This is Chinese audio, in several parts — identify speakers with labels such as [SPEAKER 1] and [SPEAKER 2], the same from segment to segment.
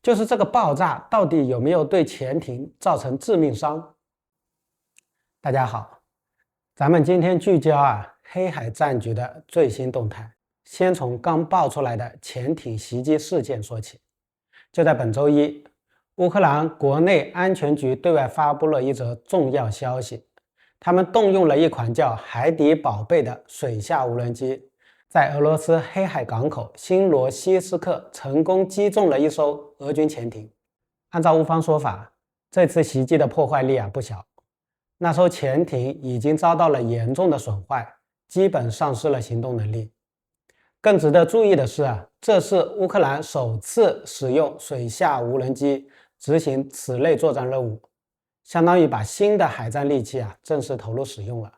[SPEAKER 1] 就是这个爆炸到底有没有对潜艇造成致命伤？大家好，咱们今天聚焦黑海战局的最新动态，先从刚爆出来的潜艇袭击事件说起。就在本周一，乌克兰国内安全局对外发布了一则重要消息，他们动用了一款叫海底宝贝的水下无人机，在俄罗斯黑海港口新罗西斯克成功击中了一艘俄军潜艇。按照乌方说法，这次袭击的破坏力不小，那艘潜艇已经遭到了严重的损坏，基本丧失了行动能力。更值得注意的是这是乌克兰首次使用水下无人机执行此类作战任务，相当于把新的海战利器正式投入使用了。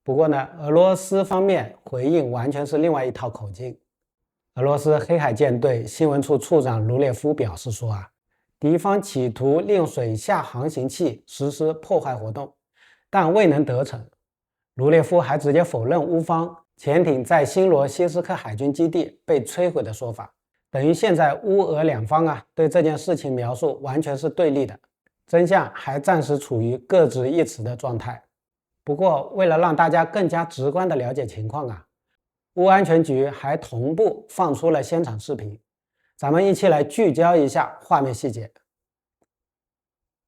[SPEAKER 1] 不过呢，俄罗斯方面回应完全是另外一套口径。俄罗斯黑海舰队新闻处处长卢列夫表示说敌方企图利用水下航行器实施破坏活动，但未能得逞。卢列夫还直接否认乌方潜艇在新罗西斯克海军基地被摧毁的说法，等于现在乌俄两方对这件事情描述完全是对立的，真相还暂时处于各执一词的状态。不过为了让大家更加直观地了解情况乌安全局还同步放出了现场视频，咱们一起来聚焦一下画面细节。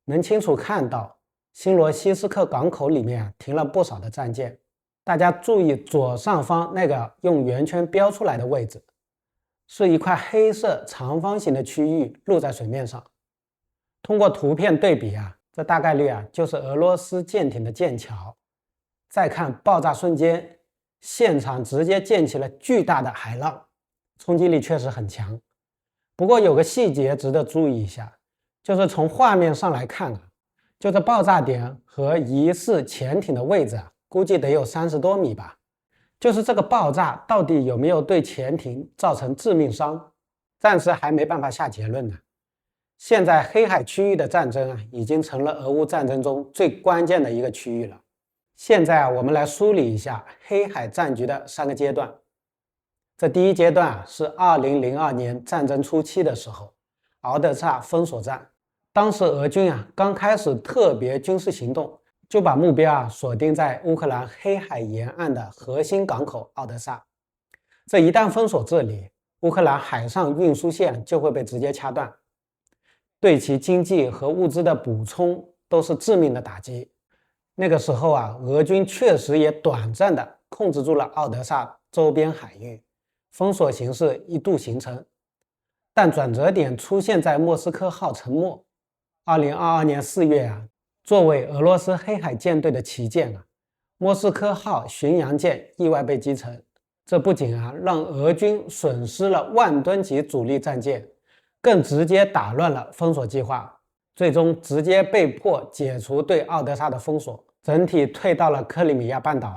[SPEAKER 1] 能清楚看到新罗西斯克港口里面停了不少的战舰，大家注意左上方那个用圆圈标出来的位置，是一块黑色长方形的区域露在水面上。通过图片对比这大概率就是俄罗斯舰艇的舰桥。再看爆炸瞬间，现场直接溅起了巨大的海浪，冲击力确实很强。不过有个细节值得注意一下，就是从画面上来看就这爆炸点和疑似潜艇的位置估计得有30多米吧。就是这个爆炸到底有没有对潜艇造成致命伤，暂时还没办法下结论呢。现在黑海区域的战争已经成了俄乌战争中最关键的一个区域了。现在我们来梳理一下黑海战局的3个阶段。这第一阶段是2002年战争初期的时候，敖德萨封锁战。当时俄军刚开始特别军事行动，就把目标锁定在乌克兰黑海沿岸的核心港口敖德萨。这一旦封锁这里，乌克兰海上运输线就会被直接掐断，对其经济和物资的补充都是致命的打击。那个时候俄军确实也短暂的控制住了敖德萨周边海域，封锁形势一度形成。但转折点出现在莫斯科号沉没。2022年4月作为俄罗斯黑海舰队的旗舰莫斯科号巡洋舰意外被击沉。这不仅让俄军损失了万吨级主力战舰，更直接打乱了封锁计划，最终直接被迫解除对敖德萨的封锁，整体退到了克里米亚半岛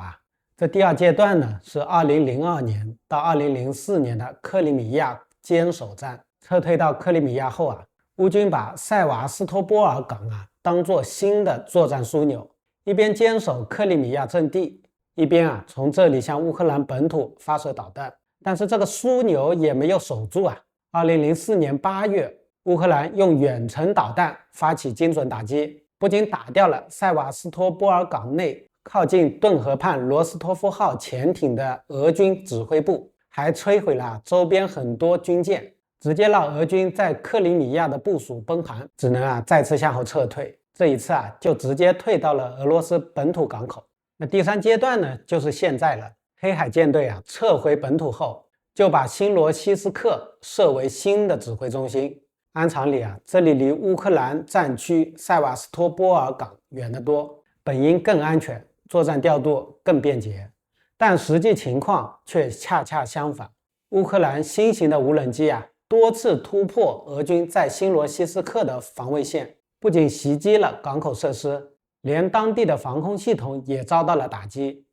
[SPEAKER 1] 这第二阶段呢，是2002年到2004年的克里米亚坚守战。撤退到克里米亚后乌军把塞瓦斯托波尔港当作新的作战枢纽，一边坚守克里米亚阵地，一边从这里向乌克兰本土发射导弹。但是这个枢纽也没有守住2004年8月，乌克兰用远程导弹发起精准打击，不仅打掉了塞瓦斯托波尔港内靠近顿河畔罗斯托夫号潜艇的俄军指挥部，还摧毁了周边很多军舰，直接让俄军在克里米亚的部署崩盘，只能再次向后撤退。这一次就直接退到了俄罗斯本土港口。那第3阶段呢，就是现在了。黑海舰队撤回本土后，就把新罗西斯克设为新的指挥中心。按常理这里离乌克兰战区塞瓦斯托波尔港远得多，本应更安全，作战调度更便捷。但实际情况却恰恰相反，乌克兰新型的无人机多次突破俄军在新罗西斯克的防卫线，不仅袭击了港口设施，连当地的防空系统也遭到了打击，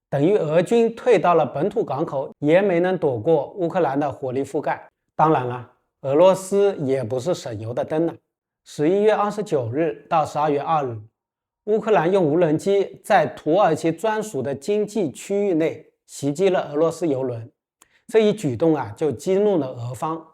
[SPEAKER 1] 等于俄军退到了本土港口，也没能躲过乌克兰的火力覆盖。当然了，俄罗斯也不是省油的灯11月29日到12月2日，乌克兰用无人机在土耳其专属的经济区域内袭击了俄罗斯油轮，这一举动就激怒了俄方。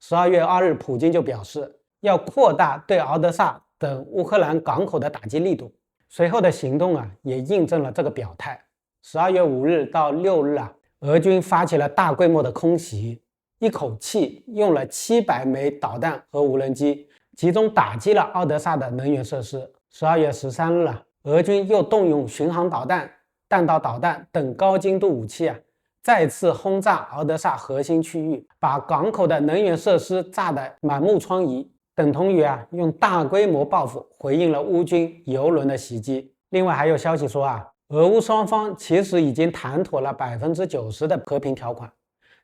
[SPEAKER 1] 12月2日，普京就表示要扩大对敖德萨等乌克兰港口的打击力度。随后的行动也印证了这个表态。12月5日到6日俄军发起了大规模的空袭，一口气用了700枚导弹和无人机，集中打击了敖德萨的能源设施。12月13日俄军又动用巡航导弹、弹道导弹等高精度武器再次轰炸敖德萨核心区域，把港口的能源设施炸得满目疮痍，等同于用大规模报复回应了乌军油轮的袭击。另外还有消息说俄乌双方其实已经谈妥了90%的和平条款，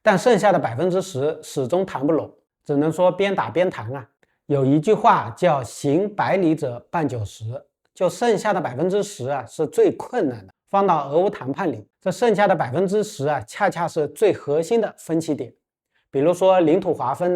[SPEAKER 1] 但剩下的10%始终谈不拢，只能说边打边谈有一句话叫行百里者半九十，就剩下的10%是最困难的。放到俄乌谈判里，这剩下的10%恰恰是最核心的分歧点，比如说领土划分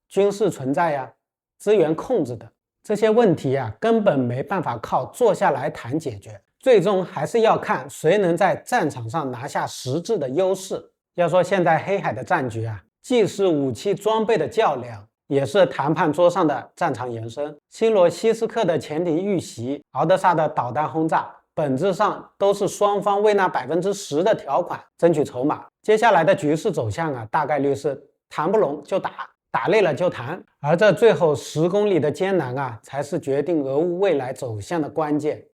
[SPEAKER 1] 军事存在资源控制等这些问题根本没办法靠坐下来谈解决，最终还是要看谁能在战场上拿下实质的优势。要说现在黑海的战局既是武器装备的较量，也是谈判桌上的战场延伸。新罗西斯克的潜艇遇袭，敖德萨的导弹轰炸，本质上都是双方为那10%的条款争取筹码。接下来的局势走向大概率是谈不拢就打，打累了就谈，而这最后10公里的艰难才是决定俄乌未来走向的关键。